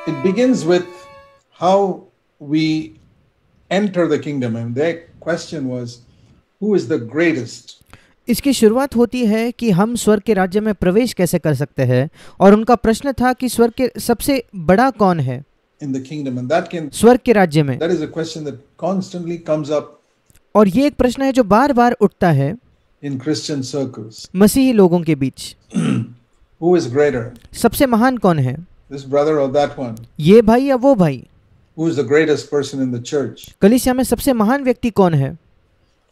It begins with how we enter the kingdom, and their question was, who is the greatest? इसकी शुरुआत होती है कि हम स्वर्ग के राज्य में प्रवेश कैसे कर सकते हैं, और उनका प्रश्न था कि स्वर्ग के सबसे बड़ा कौन है In the kingdom, and स्वर्ग के राज्य में. that is a question that constantly comes up और ये एक प्रश्न है जो बार बार उठता है in Christian circles. मसीही लोगों के बीच. Who is greater, सबसे महान कौन है, this brother or that one? ये भाई या वो भाई. Who is the greatest person in the church? कलीसिया में सबसे महान व्यक्ति कौन है.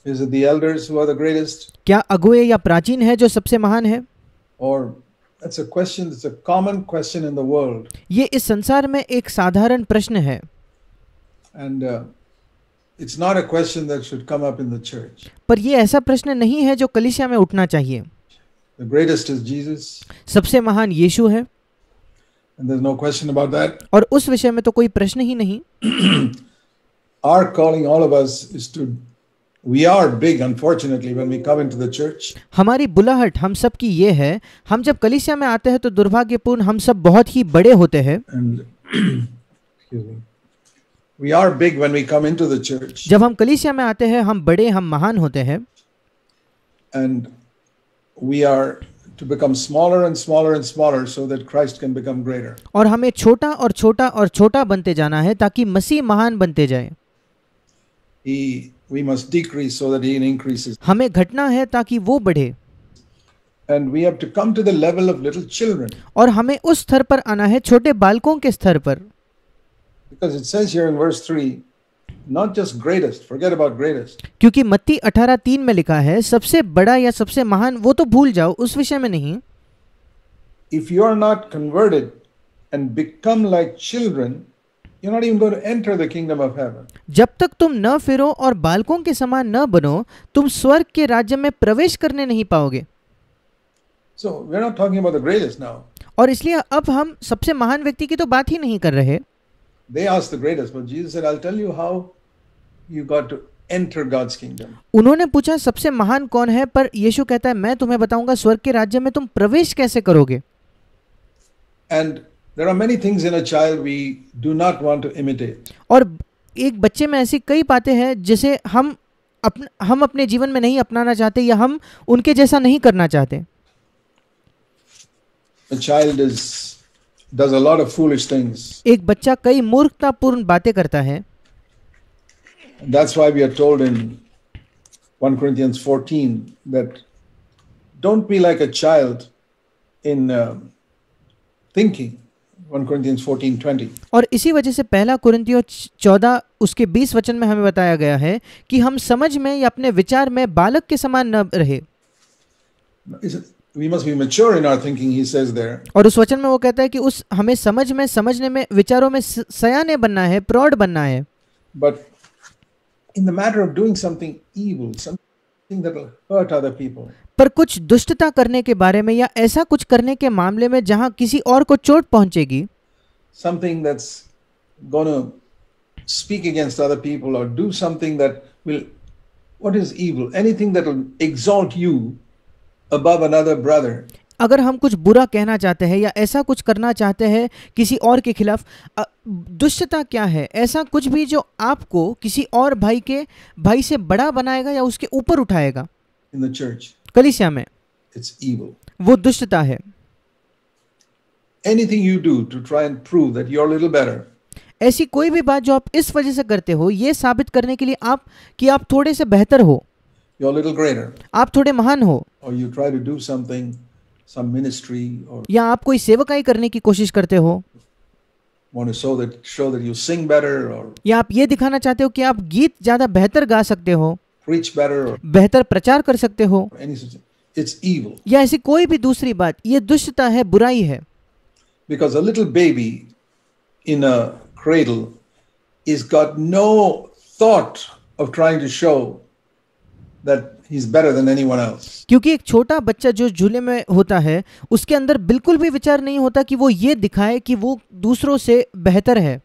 Is it the elders who are the greatest? क्या अगुए या प्राचीन है जो सबसे महान है. Or that's a question, it's a common question in the world. ये इस संसार में एक साधारण प्रश्न है. And it's not a question that should come up in the church. पर ये ऐसा प्रश्न नहीं है जो कलीसिया में उठना चाहिए. The greatest is Jesus, सबसे महान यीशु है, and there's no question about that. और उस विषय में तो कोई प्रश्न ही नहीं. Our calling, all of us, is to, we are big, unfortunately, when we come into the church. हमारी बुलाहट हम सब की ये है, हम जब कलीसिया में आते हैं तो दुर्भाग्यपूर्ण हम सब बहुत ही बड़े होते हैं. And excuse me. We are big when we come into the church. जब हम कलीसिया में आते हैं हम बड़े, हम महान होते हैं. And we are to become smaller and smaller and smaller so that Christ can become greater. और हमें छोटा और छोटा और छोटा बनते जाना है ताकि मसीह महान बनते जाए. We must decrease so that he increases. हमें घटना है ताकि वो बढ़े. And we have to come to the level of little children. और हमें उस स्तर पर आना है, छोटे बालकों के स्तर पर. Because it says here in verse 3, not just greatest, forget about greatest. क्योंकि मत्ती 18:3 में लिखा है सबसे बड़ा या सबसे महान वो तो भूल जाओ, उस विषय में नहीं. If you are not converted and become like children, you're not even going to enter the kingdom of heaven. जब तक तुम न फिरो और बालकों के समान न बनो, तुम स्वर्ग के राज्य में प्रवेश करने नहीं पाओगे. So we're not talking about the greatest now. और इसलिए अब हम सबसे महान व्यक्ति की तो बात ही नहीं कर रहे. They asked the greatest, but Jesus said, I'll tell you how you got to enter God's kingdom. उन्होंने पूछा सबसे महान कौन है, पर यीशु कहता है मैं तुम्हें बताऊंगा स्वर्ग के राज्य में तुम प्रवेश कैसे करोगे. And there are many things in a child we do not want to imitate. और एक बच्चे में ऐसी कई बातें हैं जिसे हम अपने जीवन में नहीं अपनाना चाहते या हम उनके जैसा नहीं करना चाहते. A child does a lot of foolish things. एक बच्चा कई मूर्खतापूर्ण बातें करता है. And that's why we are told in 1 Corinthians 14 that don't be like a child in thinking. 1 Corinthians 14:20. और इसी वजह से पहला कुरिन्थियों 14 उसके 20 वचन में हमें बताया गया है कि हम समझ में या अपने विचार में बालक के समान न रहे. We must be mature in our thinking, he says there. और उस वचन में वो कहता है कि हमें समझने में विचारों में सयाने बनना है, प्रौढ़ बनना है. But in the matter of doing something evil, something that will hurt other people. पर कुछ दुष्टता करने के बारे में या ऐसा कुछ करने के मामले में जहां किसी और को चोट पहुंचेगी, something that's going to speak against other people or do something that will, what is evil? Anything that will exalt you above another brother. अगर हम कुछ बुरा कहना चाहते हैं या ऐसा कुछ करना चाहते हैं किसी और के खिलाफ, दुष्टता क्या है? ऐसा कुछ भी जो आपको किसी और भाई से बड़ा बनाएगा या उसके ऊपर उठाएगा. In the church, कलीसिया में it's evil. वो दुष्टता है. Anything you do to try and prove that you're a little better. ऐसी कोई भी बात जो आप इस वजह से करते हो ये साबित करने के लिए कि आप थोड़े से बेहतर हो, you're a little greater. आप थोड़े महान हो, or you try to do something, some ministry, or या आप कोई सेवकाई करने की कोशिश करते हो, want to show that you sing better, or या आप ये दिखाना चाहते हो कि आप गीत ज्यादा बेहतर गा सकते हो, preach better, or बेहतर प्रचार कर सकते हो, any such, it's evil. या ऐसी कोई भी दूसरी बात, ये दुष्टता है, बुराई है. Because a little baby in a cradle is got no thought of trying to show that he's better than anyone else. क्योंकि एक छोटा बच्चा जो झूले में होता है उसके अंदर बिल्कुल भी विचार नहीं होता कि वो ये दिखाए कि वो दूसरों से बेहतर है.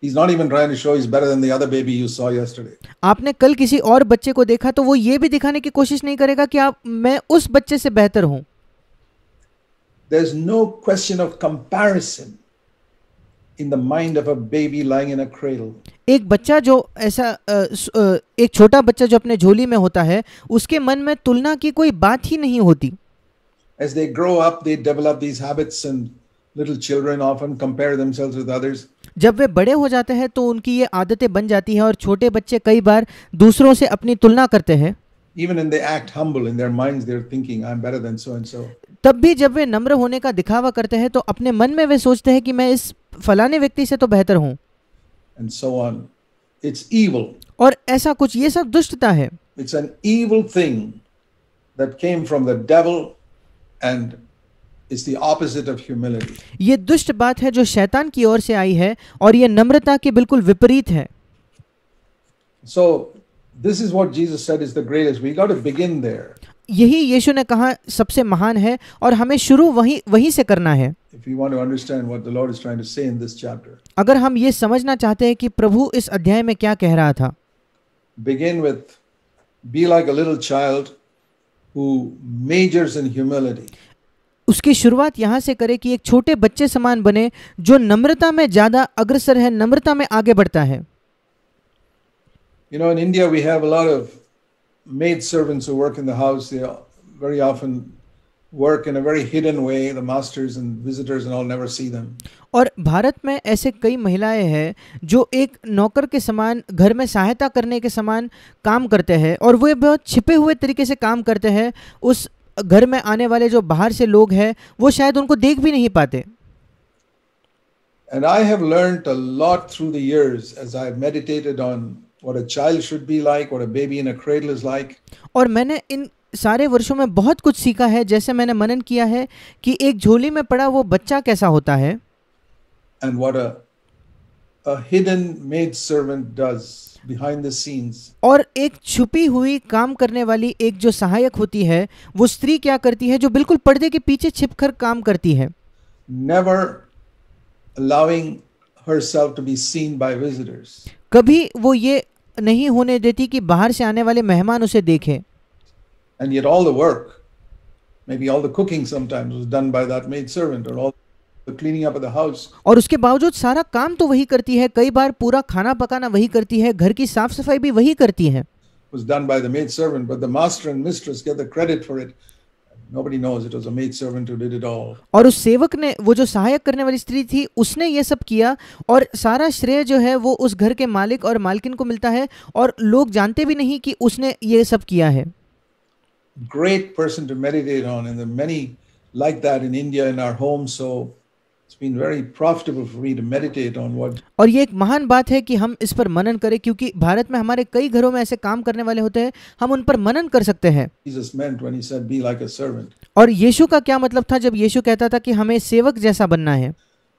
He's not even trying to show he's better than the other baby you saw yesterday. आपने कल किसी और बच्चे को देखा तो वो ये भी दिखाने की कोशिश नहीं करेगा कि मैं उस बच्चे से बेहतर हूं. There's no question of comparison in the mind of a baby lying in a cradle. एक बच्चा जो ऐसा एक छोटा बच्चा जो अपने झोली में होता है, उसके मन में तुलना की कोई बात ही नहीं होती. As they grow up, they develop these habits, and little children often compare themselves with others. जब वे बड़े हो जाते हैं तो उनकी ये आदतें बन जाती हैं और छोटे बच्चे कई बार दूसरों से अपनी तुलना करते हैं. Even when they act humble, in their minds they're thinking, I'm better than so and so. तब भी जब वे नम्र होने का दिखावा करते हैं तो अपने मन में वे सोचते हैं कि मैं इस फलाने व्यक्ति से तो बेहतर हूँ. And so on. It's evil. और ऐसा कुछ, ये सब दुष्टता है. It's an evil thing that came from the devil, and it's the opposite of humility. ये दुष्ट बात है जो शैतान की ओर से आई है और ये नम्रता के बिल्कुल विपरीत है. So this is what Jesus said is the greatest. We got to begin there. यही यीशु ने कहा सबसे महान है और हमें शुरू वहीं से करना है. If we want to understand what the Lord is trying to say in this chapter. अगर हम ये समझना चाहते हैं कि प्रभु इस अध्याय में क्या कह रहा था. Begin with, be like a little child who majors in humility. उसकी शुरुआत यहाँ से करें कि एक छोटे बच्चे समान बने जो नम्रता में ज्यादा अग्रसर है, नम्रता में आगे बढ़ता है. You know, in India we have a lot of maid servants who work in the house. They very often work in a very hidden way. The masters and visitors and all never see them. और भारत में ऐसे कई महिलाएं हैं जो एक नौकर के समान घर में सहायता करने के समान काम करते हैं और वो बहुत छिपे हुए तरीके से काम करते हैं. उस घर में आने वाले जो बाहर से लोग हैं वो शायद उनको देख भी नहीं पाते. And I have learned a lot through the years as I have meditated on what a child should be like, what a baby in a cradle is like. और मैंने इन सारे वर्षों में बहुत कुछ सीखा है. जैसे मैंने मनन किया है कि एक झोली में पड़ा वो बच्चा कैसा होता है. And what a hidden maid servant does behind the scenes. और एक छुपी हुई काम करने वाली एक जो सहायक होती है वो स्त्री क्या करती है जो बिल्कुल पर्दे के पीछे छिपकर काम करती है. Never allowing herself to be seen by visitors. कभी वो ये नहीं होने देती कि बाहर से आने वाले मेहमान उसे देखें. And yet all the work, maybe all the cooking sometimes was done by that maid servant, or all the cleaning up of the house. और उसके बावजूद सारा काम तो वही करती है. कई बार पूरा खाना पकाना वही करती है, घर की साफ सफाई भी वही करती है. Was done by the maid servant, but the master and mistress get the credit for it. Nobody knows it was a maid servant who did it all. और उस सेवक ने, वो जो सहायक करने वाली स्त्री थी, उसने ये सब किया और सारा श्रेय जो है वो उस घर के मालिक और मालकिन को मिलता है और लोग जानते भी नहीं कि उसने ये सब किया है. Great person to meditate on, and there are many like that in India in our homes. So it's been very profitable for me to meditate on what. और ये एक महान बात है कि हम इस पर मनन करें क्योंकि भारत में हमारे कई घरों में ऐसे काम करने वाले होते हैं, हम उन पर मनन कर सकते हैं. Jesus meant when he said be like a servant. और यीशु का क्या मतलब था जब यीशु कहता था कि हमें सेवक जैसा बनना है.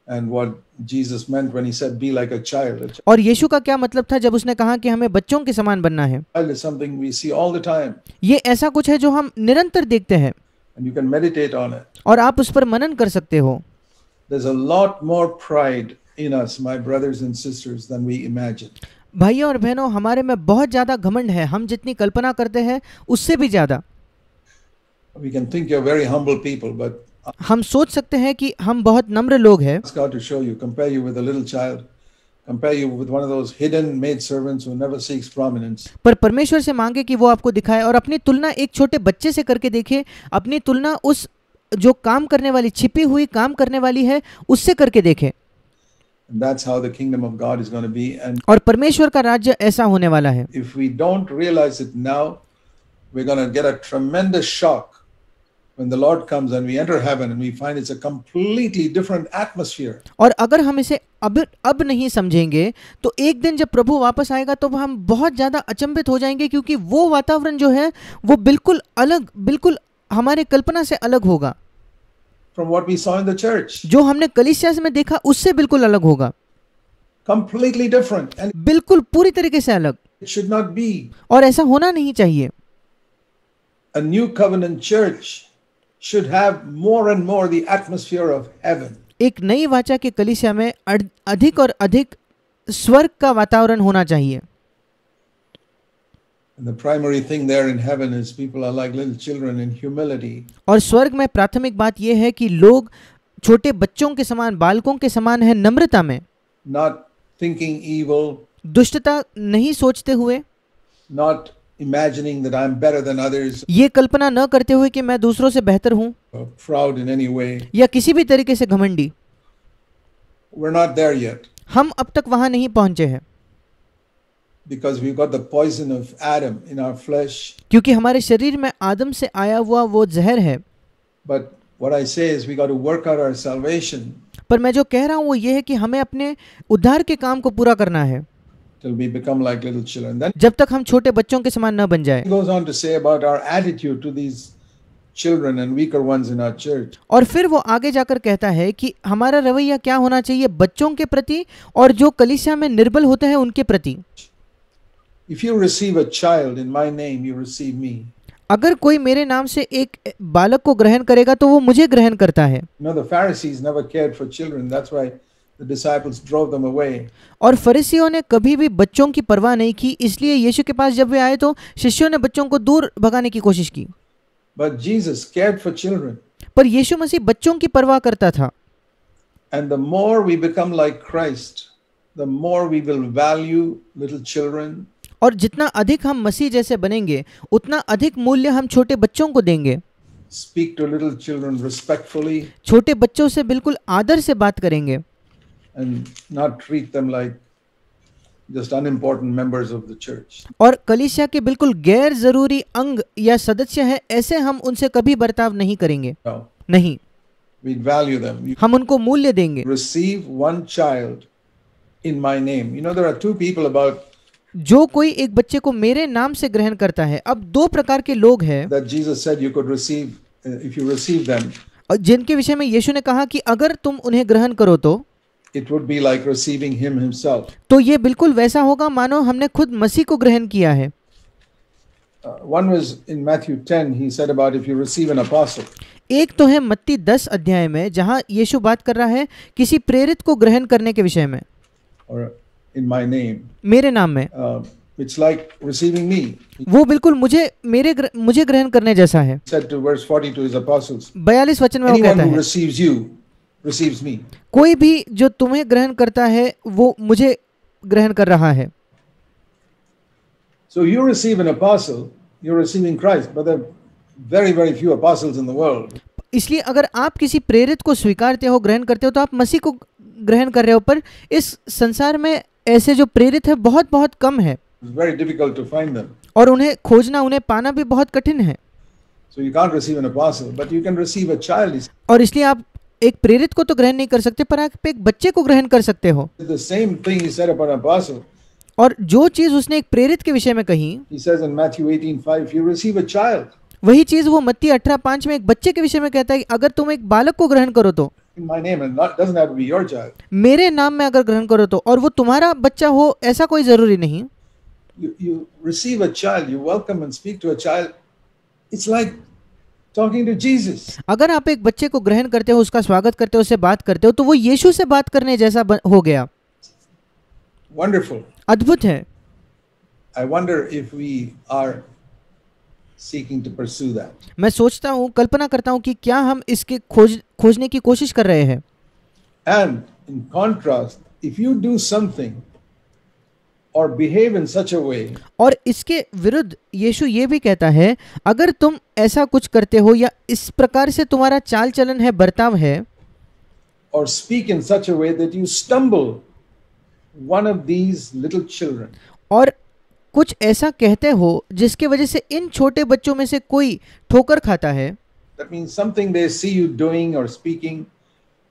And what Jesus meant when he said be like a child. और यीशु का क्या मतलब था जब उसने कहा कि हमें बच्चों के समान बनना है. Child is something we see all the time. ये ऐसा कुछ है जो हम निरंतर देखते हैं. And you can meditate on it. और आप उस पर मनन कर सकते हो. There's a lot more pride in us, my brothers and sisters, than we imagine. भाइयों और बहनों, हमारे में बहुत ज्यादा घमंड है. हम जितनी कल्पना करते हैं उससे भी ज्यादा. We can think you're very humble people, but हम सोच सकते हैं कि हम बहुत नम्र लोग हैं. ask God to show you, compare you with a little child, compare you with one of those hidden maid servants who never seeks prominence. पर परमेश्वर से मांगे कि वो आपको दिखाए और अपनी तुलना एक छोटे बच्चे से करके देखे. अपनी तुलना उस जो काम करने वाली, छिपी हुई काम करने वाली है, उससे करके देखे. And that's how the kingdom of God is going to be. And और परमेश्वर का राज्य ऐसा होने वाला है. if we don't realize it now, we're going to get a tremendous shock when the Lord comes and we enter heaven and we find it's a completely different atmosphere. और अगर हम इसे अब नहीं समझेंगे तो एक दिन जब प्रभु वापस आएगा तो हम बहुत ज्यादा अचंभित हो जाएंगे क्योंकि वो वातावरण जो है वो बिल्कुल अलग, बिल्कुल हमारे कल्पना से अलग होगा. From what we saw in the church. जो हमने कलीसिया में देखा उससे बिल्कुल अलग होगा. Completely different. And बिल्कुल पूरी तरीके से अलग. it should not be. और ऐसा होना नहीं चाहिए. A new covenant church should have more and more the atmosphere of heaven. एक नई वाचा के कलीसिया में अधिक और अधिक स्वर्ग का वातावरण होना चाहिए. And the primary thing there in heaven is people are like little children in humility. और स्वर्ग में प्राथमिक बात यह है कि लोग छोटे बच्चों के समान, बालकों के समान है नम्रता में. not thinking evil, दुष्टता नहीं सोचते हुए, not imagining that I'm better than others, ये कल्पना न करते हुए कि मैं दूसरों से बेहतर हूँ or proud in any way. या किसी भी तरीके से घमंडी। We're not there yet हम अब तक वहां नहीं पहुंचे हैं because we've got the poison of Adam in our flesh. क्योंकि हमारे शरीर में आदम से आया हुआ वो जहर है। But what I say is we got to work out our salvation पर मैं जो कह रहा हूँ वो ये है कि हमें अपने उद्धार के काम को पूरा करना है till we become like little children. Then जब तक हम छोटे बच्चों के समान न बन जाए। he goes on to say about our attitude to these children and weaker ones in our church. और फिर वो आगे जाकर कहता है कि हमारा रवैया क्या होना चाहिए बच्चों के प्रति और जो कलीसिया में निर्बल होते हैं उनके प्रति। If you receive a child in my name, you receive me. अगर कोई मेरे नाम से एक बालक को ग्रहण करेगा तो वो मुझे ग्रहण करता है। You know, the Pharisees never cared for children. That's why the disciples drove them away. और फरीसियों ने कभी भी बच्चों की परवाह नहीं की, इसलिए यीशु के पास जब वे आए तो शिष्यों ने बच्चों को दूर भगाने की कोशिश की। But Jesus cared for children. पर यीशु मसीह बच्चों की परवाह करता था। And the more we become like Christ, the more we will value little children. और जितना अधिक हम मसीह जैसे बनेंगे उतना अधिक मूल्य हम छोटे बच्चों को देंगे। Speak to little children respectfully छोटे बच्चों से बिल्कुल आदर से बात करेंगे and not treat them like just unimportant members of the church. और कलीसिया के बिल्कुल गैर जरूरी अंग या सदस्य है ऐसे हम उनसे कभी बर्ताव नहीं करेंगे। No, नहीं, we value them. You हम उनको मूल्य देंगे। receive one child in my name. You know, there are two people about जो कोई एक बच्चे को मेरे नाम से ग्रहण करता है। अब दो प्रकार के लोग हैं that Jesus said you could receive if you receive them. और जिनके विषय में यीशु ने कहा कि अगर तुम उन्हें ग्रहण करो तो It would be like receiving him himself. तो ये बिल्कुल वैसा होगा मानो हमने खुद मसीह को ग्रहण किया है। One was in Matthew 10. He said about if you receive an apostle. एक तो है मत्ती 10 अध्याय में जहां यीशु बात कर रहा है किसी प्रेरित को ग्रहण करने के विषय में, Or in my name. मेरे नाम में। It's like receiving me. He वो बिल्कुल मुझे ग्रहण करने जैसा है। said to verse 40 to his apostles, 42 वचन में वो anyone कहता who है receives you receives me. कोई भी जो तुम्हें ग्रहण करता है वो मुझे ग्रहण कर रहा है। So you receive an apostle, you're receiving Christ, but there are very, very few apostles in the world. इसलिए अगर आप किसी प्रेरित को स्वीकारते हो, ग्रहण करते हो तो आप मसीह को ग्रहण कर रहे हो, पर इस संसार में ऐसे जो प्रेरित है बहुत बहुत कम है It's very difficult to find them. और उन्हें खोजना, उन्हें पाना भी बहुत कठिन है। So you can't receive an apostle, but you can receive a child. He और इसलिए आप एक प्रेरित को तो ग्रहण नहीं कर सकते पर आप एक बच्चे को ग्रहण कर सकते हो। said the same thing he said about an apostle. और जो चीज उसने एक प्रेरित के विषय में कही He says in Matthew 18:5, if you receive a child वही चीज वो मत्ती 18:5 में एक बच्चे के विषय में कहता है कि अगर तुम एक बालक को ग्रहण करो तो, in my name, and not doesn't have to be your child. मेरे नाम में अगर ग्रहण करो तो, और वो तुम्हारा बच्चा हो ऐसा कोई जरूरी नहीं। You receive a child, you welcome and speak to a child. It's like talking to Jesus. अगर आप एक बच्चे को ग्रहण करते हो, उसका स्वागत करते हो, उससे बात करते हो तो वो यीशु से बात करने जैसा हो गया। Wonderful. अद्भुत है। I wonder if we are seeking to pursue that. मैं सोचता हूँ, कल्पना करता हूँ कि क्या हम इसके खोजने की कोशिश कर रहे हैं। And in contrast, if you do something or behave in such a way और इसके विरुद्ध यीशु ये भी कहता है, अगर तुम ऐसा कुछ करते हो या इस प्रकार से तुम्हारा चाल चलन है, बर्ताव है, or speak in such a way that you stumble one of these little children, और कुछ ऐसा कहते हो जिसके वजह से इन छोटे बच्चों में से कोई ठोकर खाता है, that means something they see you doing or speaking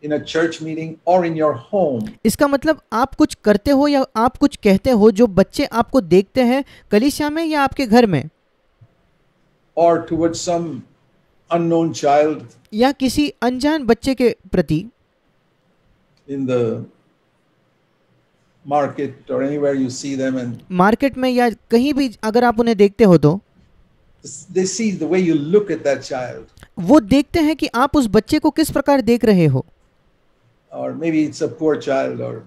in a church meeting or in your home, इसका मतलब आप कुछ करते हो या आप कुछ कहते हो जो बच्चे आपको देखते हैं कलीसिया में या आपके घर में, or towards some unknown child या किसी अनजान बच्चे के प्रति in the market or anywhere you see them, and market में या कहीं भी अगर आप उन्हें देखते हो तो they see the way you look at that child, वो देखते हैं कि आप उस बच्चे को किस प्रकार देख रहे हो। or maybe it's a poor child or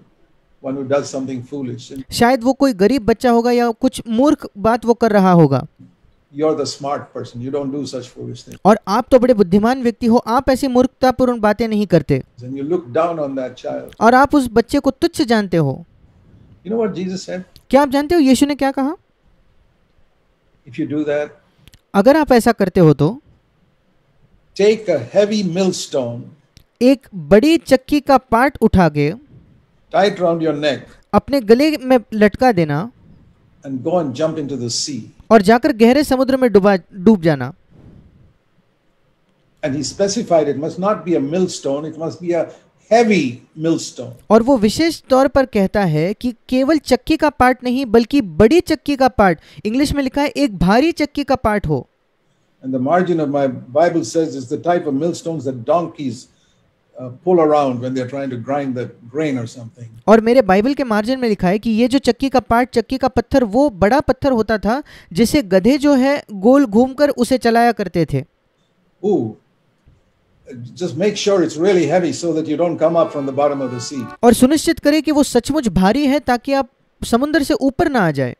one who does something foolish, and शायद वो कोई गरीब बच्चा होगा या कुछ मूर्ख बात वो कर रहा होगा, you're the smart person. You don't do such foolish things. और आप तो बड़े बुद्धिमान व्यक्ति हो, आप ऐसी मूर्खतापूर्ण बातें नहीं करते, And you look down on that child. और आप उस बच्चे को तुच्छ जानते हो। You know what Jesus said? क्या आप जानते हो यीशु ने क्या कहा? If you do that, अगर आप ऐसा करते हो तो take a heavy millstone, एक बड़ी चक्की का पाट उठा के tie it around your neck, अपने गले में लटका देना and go and jump into the sea. और जाकर गहरे समुद्र में डूब जाना। And he specified it must not be a millstone, it must be a heavy millstone. और वो विशेष तौर पर कहता है कि केवल चक्की का पार्ट नहीं बल्कि बड़ी चक्की का पार्ट, इंग्लिश में लिखा है एक भारी चक्की का पार्ट हो। And the margin of my Bible says it's the type of millstones that donkeys pull around when they're trying to grind the grain or something. और मेरे बाइबल के मार्जिन में लिखा है कि ये जो चक्की का पार्ट, चक्की का पत्थर, वो बड़ा पत्थर होता था जिसे गधे जो है गोल घूमकर उसे चलाया करते थे। Ooh, just make sure it's really heavy so that you don't come up from the bottom of the sea. और सुनिश्चित करें कि वो सचमुच भारी है ताकि आप समुद्र से ऊपर ना आ जाए।